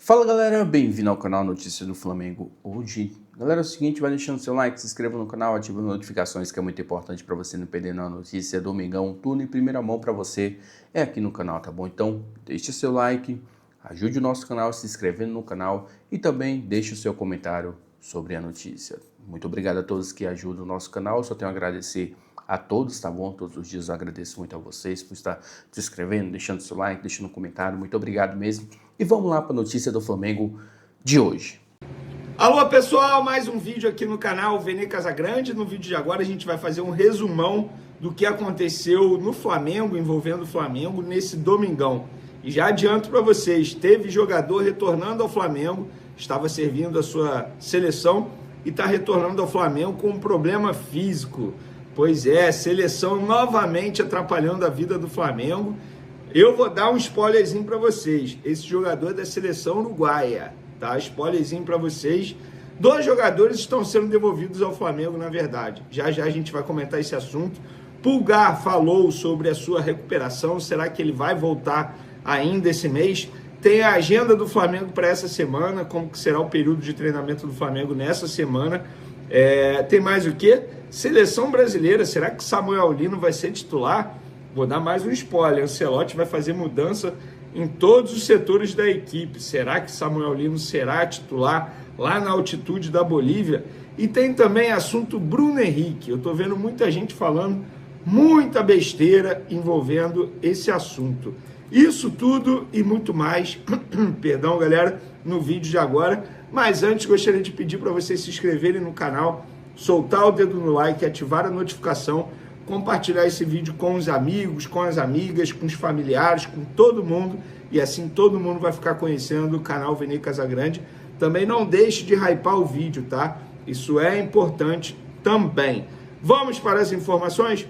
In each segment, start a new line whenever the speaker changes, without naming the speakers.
Fala galera, bem-vindo ao canal Notícias do Flamengo. Hoje, galera, é o seguinte, vai deixando seu like, se inscreva no canal, ative as notificações, que é muito importante para você não perder nenhuma notícia. Domingão, tudo em primeira mão para você é aqui no canal, tá bom? Então, deixe seu like, ajude o nosso canal se inscrevendo no canal e também deixe o seu comentário sobre a notícia. Muito obrigado a todos que ajudam o nosso canal, eu só tenho a agradecer a todos, tá bom? Todos os dias eu agradeço muito a vocês por estar se inscrevendo, deixando seu like, deixando um comentário. Muito obrigado mesmo. E vamos lá para a notícia do Flamengo de hoje.
Alô pessoal, mais um vídeo aqui no canal Vene Casagrande. No vídeo de agora a gente vai fazer um resumão do que aconteceu no Flamengo, envolvendo o Flamengo nesse domingão. E já adianto para vocês, teve jogador retornando ao Flamengo, estava servindo a sua seleção e está retornando ao Flamengo com um problema físico. Pois é, seleção novamente atrapalhando a vida do Flamengo. Eu vou dar um spoilerzinho para vocês. Esse jogador é da seleção uruguaia, tá? Spoilerzinho para vocês. 2 jogadores estão sendo devolvidos ao Flamengo, na verdade. Já já a gente vai comentar esse assunto. Pulgar falou sobre a sua recuperação. Será que ele vai voltar ainda esse mês? Tem a agenda do Flamengo para essa semana, como que será o período de treinamento do Flamengo nessa semana. Tem mais o quê? Seleção brasileira. Será que Samuel Lino vai ser titular? Vou dar mais um spoiler, Ancelotti vai fazer mudança em todos os setores da equipe. Será que Samuel Lino será titular lá na altitude da Bolívia? E tem também assunto Bruno Henrique. Eu estou vendo muita gente falando muita besteira envolvendo esse assunto. Isso tudo e muito mais, perdão galera, no vídeo de agora. Mas antes gostaria de pedir para vocês se inscreverem no canal, soltar o dedo no like, ativar a notificação, compartilhar esse vídeo com os amigos, com as amigas, com os familiares, com todo mundo, e assim todo mundo vai ficar conhecendo o canal Vene Casagrande. Também não deixe de hypar o vídeo, tá? Isso é importante também. Vamos para as informações?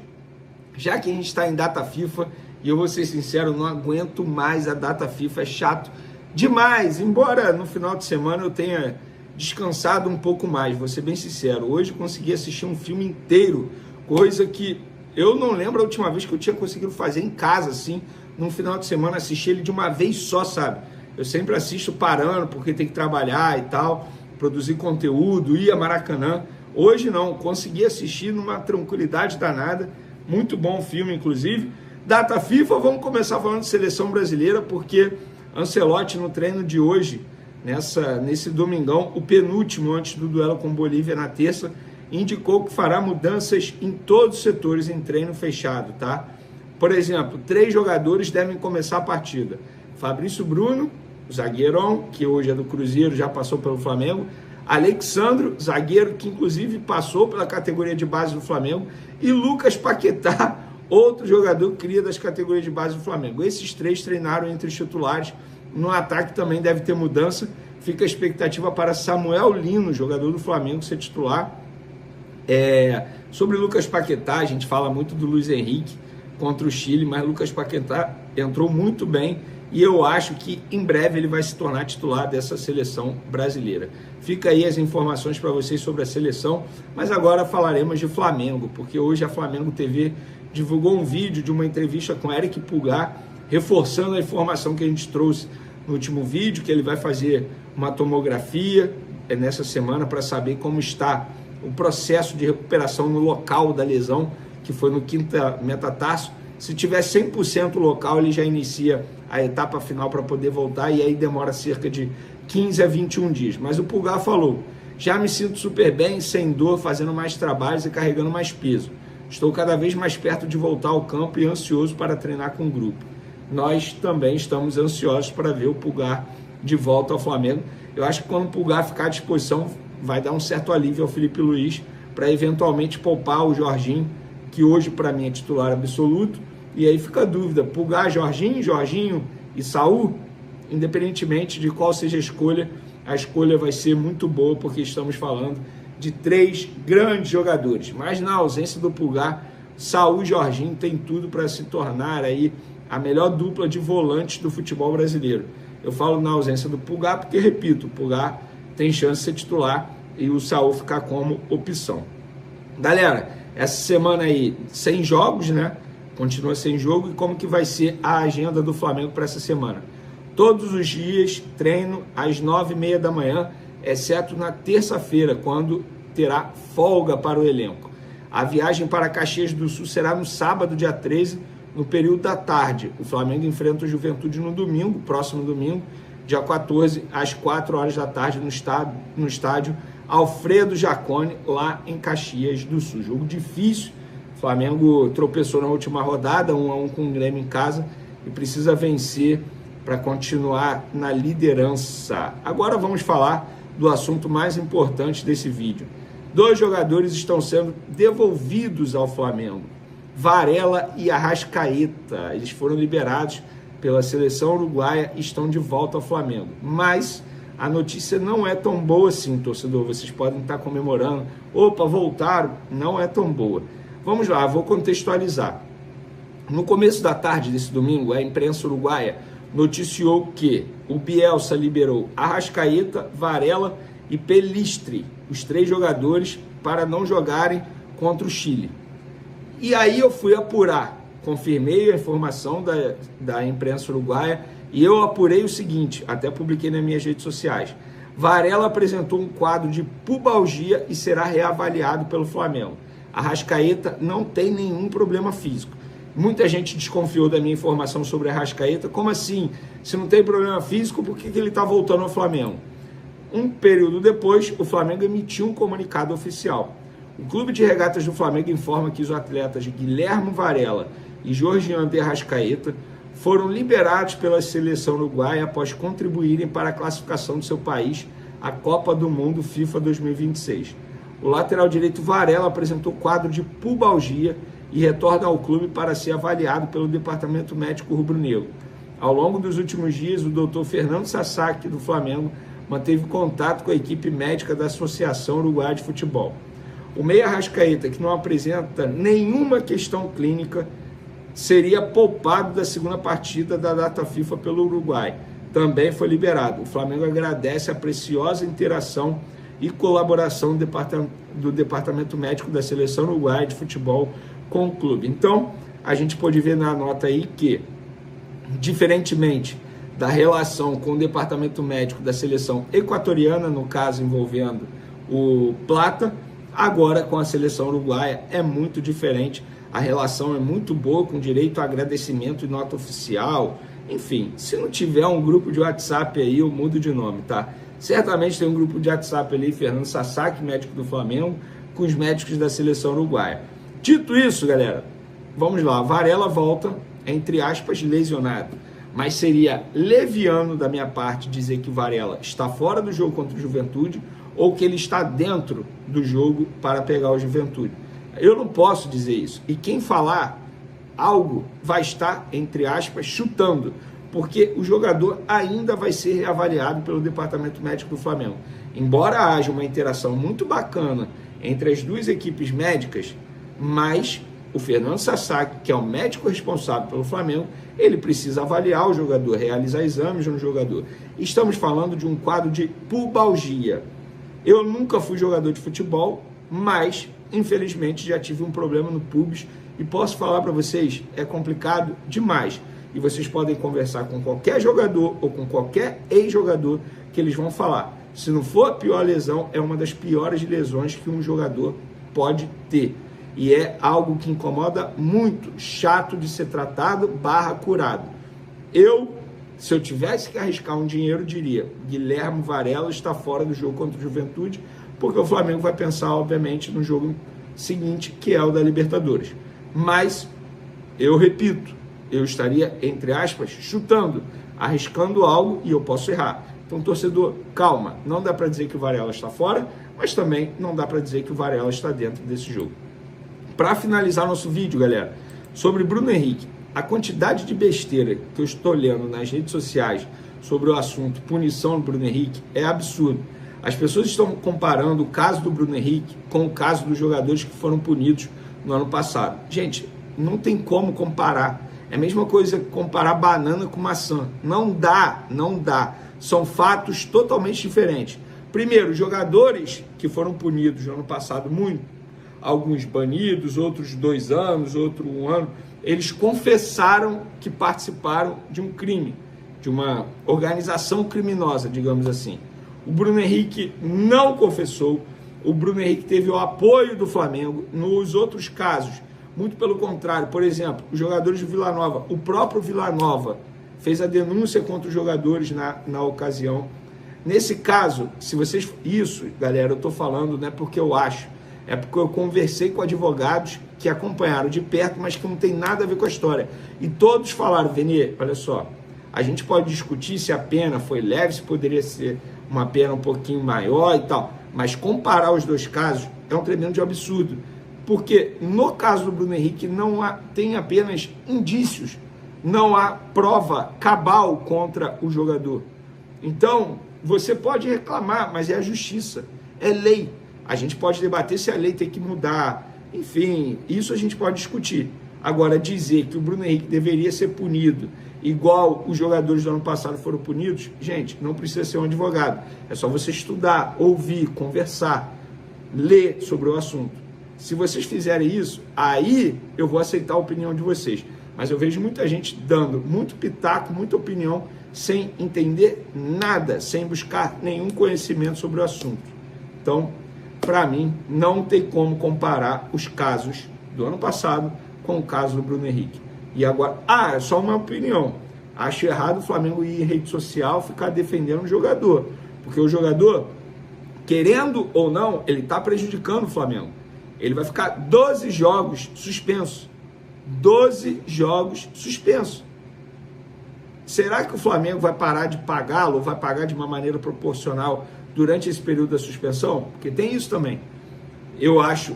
Já que a gente está em data FIFA, e eu vou ser sincero, não aguento mais a data FIFA, é chato demais, embora no final de semana eu tenha descansado um pouco mais, vou ser bem sincero. Hoje eu consegui assistir um filme inteiro, coisa que eu não lembro a última vez que eu tinha conseguido fazer em casa, assim, num final de semana, assistir ele de uma vez só, sabe? Eu sempre assisto parando, porque tem que trabalhar e tal, produzir conteúdo, ir a Maracanã. Hoje não, consegui assistir numa tranquilidade danada, muito bom o filme, inclusive. Data FIFA, vamos começar falando de seleção brasileira, porque Ancelotti no treino de hoje, nesse domingão, o penúltimo antes do duelo com Bolívia na terça, indicou que fará mudanças em todos os setores em treino fechado, tá? Por exemplo, 3 jogadores devem começar a partida. Fabrício Bruno, zagueirão, que hoje é do Cruzeiro, já passou pelo Flamengo. Alexandro, zagueiro, que inclusive passou pela categoria de base do Flamengo. E Lucas Paquetá, outro jogador cria das categorias de base do Flamengo. Esses 3 treinaram entre os titulares. No ataque também deve ter mudança. Fica a expectativa para Samuel Lino, jogador do Flamengo, ser titular. Sobre Lucas Paquetá, a gente fala muito do Luiz Henrique contra o Chile, mas Lucas Paquetá entrou muito bem e eu acho que em breve ele vai se tornar titular dessa seleção brasileira. Fica aí as informações para vocês sobre a seleção, mas agora falaremos de Flamengo, porque hoje a Flamengo TV divulgou um vídeo de uma entrevista com Eric Pulgar, reforçando a informação que a gente trouxe no último vídeo, que ele vai fazer uma tomografia nessa semana para saber como está o processo de recuperação no local da lesão, que foi no quinta metatarso. Se tiver 100% local, ele já inicia a etapa final para poder voltar, e aí demora cerca de 15 a 21 dias. Mas o Pulgar falou: já me sinto super bem, sem dor, fazendo mais trabalhos e carregando mais peso. Estou cada vez mais perto de voltar ao campo e ansioso para treinar com o grupo. Nós também estamos ansiosos para ver o Pulgar de volta ao Flamengo. Eu acho que quando o Pulgar ficar à disposição, vai dar um certo alívio ao Felipe Luiz para eventualmente poupar o Jorginho, que hoje para mim é titular absoluto. E aí fica a dúvida: Pulgar, Jorginho e Saul? Independentemente de qual seja a escolha vai ser muito boa, porque estamos falando de 3 grandes jogadores. Mas na ausência do Pulgar, Saul e Jorginho tem tudo para se tornar aí a melhor dupla de volantes do futebol brasileiro. Eu falo na ausência do Pulgar porque, repito, o Pulgar tem chance de ser titular e o Saul ficar como opção. Galera, essa semana aí sem jogos, né? Continua sem jogo. E como que vai ser a agenda do Flamengo para essa semana? Todos os dias treino às 9h30 da manhã, exceto na terça-feira, quando terá folga para o elenco. A viagem para Caxias do Sul será no sábado, dia 13, no período da tarde. O Flamengo enfrenta o Juventude no domingo, próximo domingo, dia 14, às 4 horas da tarde, no estádio Alfredo Jaconi, lá em Caxias do Sul. Jogo difícil. O Flamengo tropeçou na última rodada, 1-1 com o Grêmio em casa, e precisa vencer para continuar na liderança. Agora vamos falar do assunto mais importante desse vídeo. 2 jogadores estão sendo devolvidos ao Flamengo. Varela e Arrascaeta. Eles foram liberados pela seleção uruguaia e estão de volta ao Flamengo. Mas a notícia não é tão boa assim, torcedor. Vocês podem estar comemorando. Opa, voltaram. Não é tão boa. Vamos lá, vou contextualizar. No começo da tarde desse domingo, a imprensa uruguaia noticiou que o Bielsa liberou Arrascaeta, Varela e Pelistri, os 3 jogadores, para não jogarem contra o Chile. E aí eu fui apurar, confirmei a informação da imprensa uruguaia e eu apurei o seguinte, até publiquei nas minhas redes sociais. Varela apresentou um quadro de pubalgia e será reavaliado pelo Flamengo. Arrascaeta não tem nenhum problema físico. Muita gente desconfiou da minha informação sobre a Arrascaeta. Como assim? Se não tem problema físico, por que ele está voltando ao Flamengo? Um período depois, o Flamengo emitiu um comunicado oficial. O Clube de Regatas do Flamengo informa que os atletas Guilherme Varela e Georgian de Arrascaeta foram liberados pela seleção uruguaia após contribuírem para a classificação do seu país à Copa do Mundo FIFA 2026. O lateral direito Varela apresentou quadro de pubalgia e retorna ao clube para ser avaliado pelo Departamento Médico Rubro-Negro. Ao longo dos últimos dias, o Dr. Fernando Sasaki, do Flamengo, manteve contato com a equipe médica da Associação Uruguaia de Futebol. O meia Arrascaeta, que não apresenta nenhuma questão clínica, seria poupado da segunda partida da data FIFA pelo Uruguai. Também foi liberado. O Flamengo agradece a preciosa interação e colaboração do Departamento Médico da Seleção Uruguaia de Futebol com o clube. Então, a gente pode ver na nota aí que, diferentemente da relação com o Departamento Médico da Seleção Equatoriana, no caso envolvendo o Plata, agora com a Seleção Uruguaia é muito diferente. A relação é muito boa, com direito a agradecimento e nota oficial. Enfim, se não tiver um grupo de WhatsApp aí, eu mudo de nome, tá? Certamente tem um grupo de WhatsApp ali, Fernando Sasaki, médico do Flamengo, com os médicos da Seleção Uruguaia. Dito isso, galera, vamos lá. Varela volta, entre aspas, lesionado. Mas seria leviano da minha parte dizer que o Varela está fora do jogo contra o Juventude ou que ele está dentro do jogo para pegar o Juventude. Eu não posso dizer isso. E quem falar algo vai estar, entre aspas, chutando, porque o jogador ainda vai ser reavaliado pelo Departamento Médico do Flamengo. Embora haja uma interação muito bacana entre as 2 equipes médicas, mas o Fernando Sasaki, que é o médico responsável pelo Flamengo, ele precisa avaliar o jogador, realizar exames no jogador. Estamos falando de um quadro de pubalgia. Eu nunca fui jogador de futebol, mas infelizmente já tive um problema no pubis e posso falar para vocês, é complicado demais. E vocês podem conversar com qualquer jogador ou com qualquer ex-jogador que eles vão falar. Se não for a pior lesão, é uma das piores lesões que um jogador pode ter. E é algo que incomoda muito, chato de ser tratado / curado. Se eu tivesse que arriscar um dinheiro, diria: Guilherme Varela está fora do jogo contra o Juventude, porque o Flamengo vai pensar, obviamente, no jogo seguinte, que é o da Libertadores. Mas, eu repito, eu estaria, entre aspas, chutando, arriscando algo e eu posso errar. Então, torcedor, calma. Não dá para dizer que o Varela está fora, mas também não dá para dizer que o Varela está dentro desse jogo. Para finalizar nosso vídeo, galera, sobre Bruno Henrique, a quantidade de besteira que eu estou lendo nas redes sociais sobre o assunto punição do Bruno Henrique é absurdo. As pessoas estão comparando o caso do Bruno Henrique com o caso dos jogadores que foram punidos no ano passado. Gente, não tem como comparar. É a mesma coisa que comparar banana com maçã. Não dá. São fatos totalmente diferentes. Primeiro, jogadores que foram punidos no ano passado, alguns banidos, outros 2 anos, outro 1 ano, eles confessaram que participaram de um crime. de uma organização criminosa, digamos assim. O Bruno Henrique não confessou, o Bruno Henrique teve o apoio do Flamengo. Nos outros casos, muito pelo contrário, por exemplo, os jogadores do Vila Nova, o próprio Vila Nova fez a denúncia contra os jogadores na ocasião. Nesse caso, se vocês... Isso, galera, eu estou falando não é porque eu acho, é porque eu conversei com advogados que acompanharam de perto, mas que não tem nada a ver com a história. E todos falaram, Vene, olha só, a gente pode discutir se a pena foi leve, se poderia ser uma pena um pouquinho maior e tal, mas comparar os dois casos é um tremendo absurdo. Porque no caso do Bruno Henrique tem apenas indícios, não há prova cabal contra o jogador. Então, você pode reclamar, mas é a justiça, é lei. A gente pode debater se a lei tem que mudar, enfim, isso a gente pode discutir. Agora, dizer que o Bruno Henrique deveria ser punido igual os jogadores do ano passado foram punidos, gente, não precisa ser um advogado. É só você estudar, ouvir, conversar, ler sobre o assunto. Se vocês fizerem isso, aí eu vou aceitar a opinião de vocês. Mas eu vejo muita gente dando muito pitaco, muita opinião, sem entender nada, sem buscar nenhum conhecimento sobre o assunto. Então, para mim, não tem como comparar os casos do ano passado com o caso do Bruno Henrique. E agora, é só uma opinião. Acho errado o Flamengo ir em rede social ficar defendendo o jogador. Porque o jogador, querendo ou não, ele está prejudicando o Flamengo. Ele vai ficar 12 jogos suspenso. 12 jogos suspenso. Será que o Flamengo vai parar de pagá-lo ou vai pagar de uma maneira proporcional durante esse período da suspensão? Porque tem isso também. Eu acho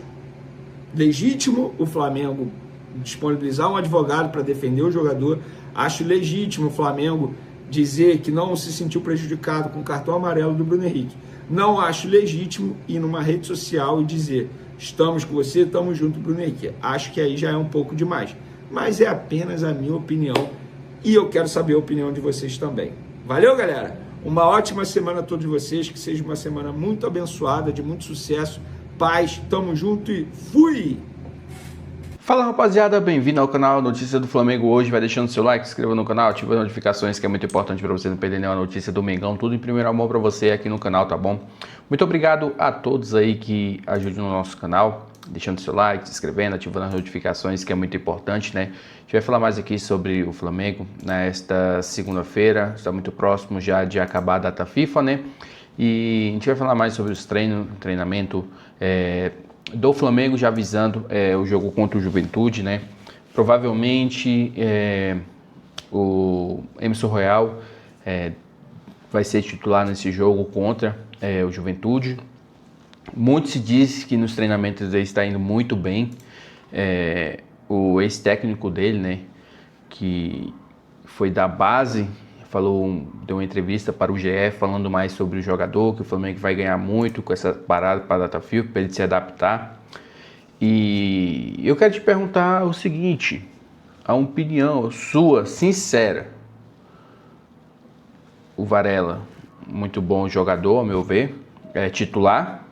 legítimo o Flamengo disponibilizar um advogado para defender o jogador. Acho legítimo o Flamengo dizer que não se sentiu prejudicado com o cartão amarelo do Bruno Henrique. Não acho legítimo ir numa rede social e dizer estamos com você, estamos junto, Bruno Henrique. Acho que aí já é um pouco demais. Mas é apenas a minha opinião e eu quero saber a opinião de vocês também. Valeu, galera? Uma ótima semana a todos vocês, que seja uma semana muito abençoada, de muito sucesso, paz, tamo junto e fui!
Fala, rapaziada, bem-vindo ao canal Notícia do Flamengo. Hoje vai deixando seu like, se inscreva no canal, ativa as notificações, que é muito importante para você não perder nenhuma notícia do Mengão, tudo em primeira mão para você aqui no canal, tá bom? Muito obrigado a todos aí que ajudam no nosso canal, deixando seu like, se inscrevendo, ativando as notificações, que é muito importante, né? A gente vai falar mais aqui sobre o Flamengo nesta segunda-feira, está muito próximo já de acabar a data FIFA, né? E a gente vai falar mais sobre os treinamento do Flamengo, já avisando o jogo contra o Juventude, né? Provavelmente o Emerson Royal vai ser titular nesse jogo contra o Juventude. Muito se diz que nos treinamentos ele está indo muito bem. O ex-técnico dele, né, que foi da base, deu uma entrevista para o GE falando mais sobre o jogador, que o Flamengo vai ganhar muito com essa parada para a data FIFA, para ele se adaptar. E eu quero te perguntar o seguinte, a opinião sua, sincera. O Varela, muito bom jogador, ao meu ver, é titular,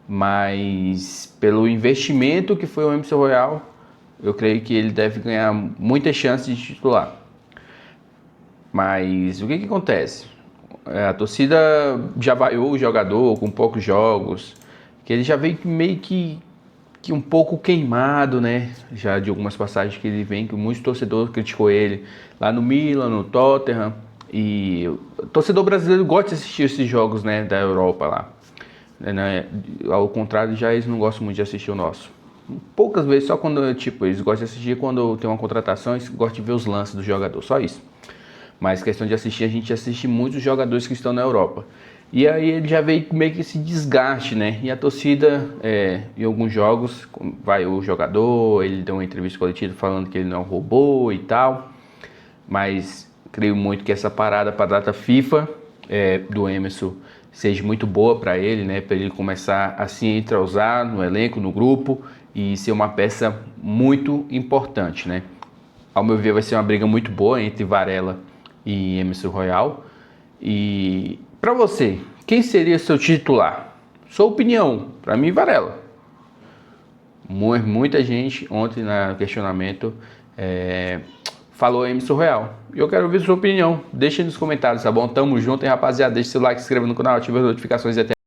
mas pelo investimento que foi o Emerson Royal, eu creio que ele deve ganhar muitas chances de titular. Mas o que acontece? A torcida já vaiou o jogador com poucos jogos, que ele já veio meio que um pouco queimado, né? Já de algumas passagens que ele vem, que muitos torcedores criticou ele lá no Milan, no Tottenham. E o torcedor brasileiro gosta de assistir esses jogos, né, da Europa lá. Ao contrário, já eles não gostam muito de assistir o nosso. Poucas vezes, só quando, eles gostam de assistir quando tem uma contratação, eles gostam de ver os lances do jogador, só isso. Mas questão de assistir, a gente assiste muitos jogadores que estão na Europa. E aí ele já veio meio que esse desgaste, né? E a torcida, em alguns jogos, vai o jogador, ele deu uma entrevista coletiva falando que ele não roubou e tal. Mas creio muito que essa parada para a data FIFA do Emerson seja muito boa para ele, né? Para ele começar a se entrosar no elenco, no grupo e ser uma peça muito importante, né? Ao meu ver, vai ser uma briga muito boa entre Varela e Emerson Royal. E para você, quem seria seu titular? Sua opinião, para mim, Varela. Muita gente ontem no questionamento Falou Emerson Real. E eu quero ouvir sua opinião. Deixa aí nos comentários, tá bom? Tamo junto, hein, rapaziada. Deixa seu like, se inscreva no canal, ative as notificações e até